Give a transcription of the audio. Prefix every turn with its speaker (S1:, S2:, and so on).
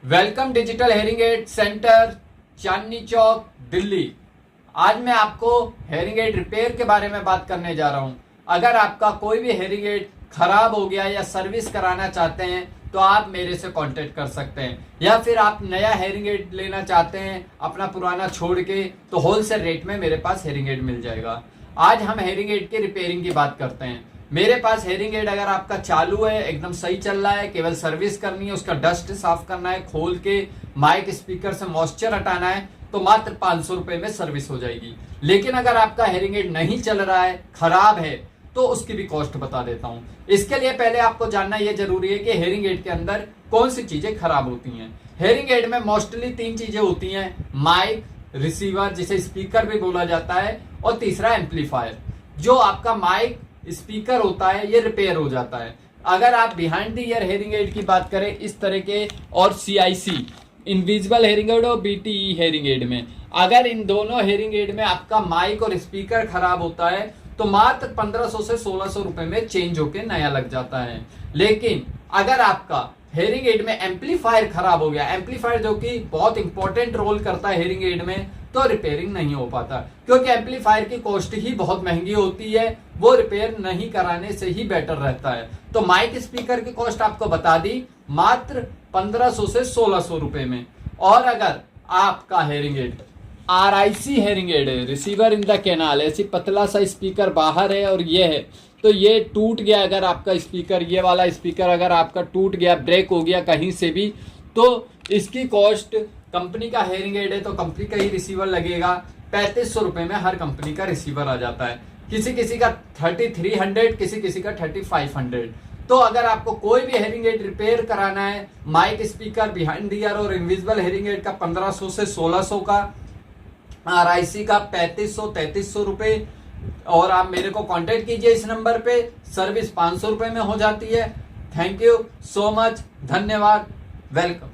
S1: Welcome digital hearing aid centre, Chandni Chowk, Delhi. आज मैं आपको हेयरिंग एड रिपेयर के बारे में बात करने जा रहा हूं। अगर आपका कोई भी हेयरिंग एड खराब हो गया या सर्विस कराना चाहते हैं तो आप मेरे से कांटेक्ट कर सकते हैं, या फिर आप नया हेयरिंग एड लेना चाहते हैं अपना पुराना छोड़ के, तो होलसेल रेट में मेरे पास हेयरिंग एड मिल जाएगा। आज हम हेयरिंग एड की रिपेयरिंग की बात करते हैं। मेरे पास हेयरिंग एड अगर आपका चालू है, एकदम सही चल रहा है, केवल सर्विस करनी है, उसका डस्ट साफ करना है, खोल के माइक स्पीकर से मॉइस्चर हटाना है, तो मात्र 500 रुपए में सर्विस हो जाएगी। लेकिन अगर आपका हेयरिंग एड नहीं चल रहा है, खराब है, तो उसकी भी कॉस्ट बता देता हूं। इसके लिए पहले आपको जानना यह जरूरी है कि हेयरिंग एड के अंदर कौन सी चीजें खराब होती हैं। हेयरिंग एड में मोस्टली 3 चीजें होती हैं: माइक, रिसीवर जिसे स्पीकर भी बोला जाता है, और तीसरा एम्पलीफायर। जो आपका माइक स्पीकर होता है ये रिपेयर हो जाता है। अगर आप behind the year hearing aid की बात करें, इस तरह के, और CIC इनविजिबल हेयरिंग एड और BTE हेयरिंग एड में, अगर इन दोनों हेयरिंग एड में आपका माइक और स्पीकर खराब होता है तो मात्र 1500 से 1600 रुपए में चेंज होके नया लग जाता है। लेकिन अगर आपका हेयरिंग एड में एम्पलीफायर खराब हो गया, एम्पलीफायर जो कि बहुत इंपॉर्टेंट रोल करता है हेयरिंग एड में, तो रिपेयरिंग नहीं हो पाता, क्योंकि एम्पलीफायर की कॉस्ट ही बहुत महंगी होती है। वो रिपेयर नहीं कराने से ही बेटर रहता है। तो माइक स्पीकर की कॉस्ट आपको बता दी, मात्र 1500 से 1600 रुपए में। और अगर आपका hearing aid RIC hearing aid है, रिसीवर इन द कैनाल, ऐसी पतला सा स्पीकर बाहर है और ये है, तो ये टूट गया, अगर आपका स्पीकर, ये वाला स्पीकर अगर आपका टूट गया, ब्रेक हो गया कहीं से भी, तो इसकी कॉस्ट, कंपनी का हेयरिंग एड है तो कंपनी का ही रिसीवर लगेगा, 3500 रुपए में हर कंपनी का रिसीवर आ जाता है। किसी किसी का 3300, किसी किसी का 3500। तो अगर आपको कोई भी हेयरिंग एड रिपेयर कराना है, mic speaker, behind the ear और इनविजिबल हेयरिंग एड का 1500 से 1600 का, RIC का 3500-3300 रुपए, और आप मेरे को कांटेक्ट कीजिए इस नंबर पे। सर्विस 500 रुपए में हो जाती है। थैंक यू सो मच, धन्यवाद, वेलकम।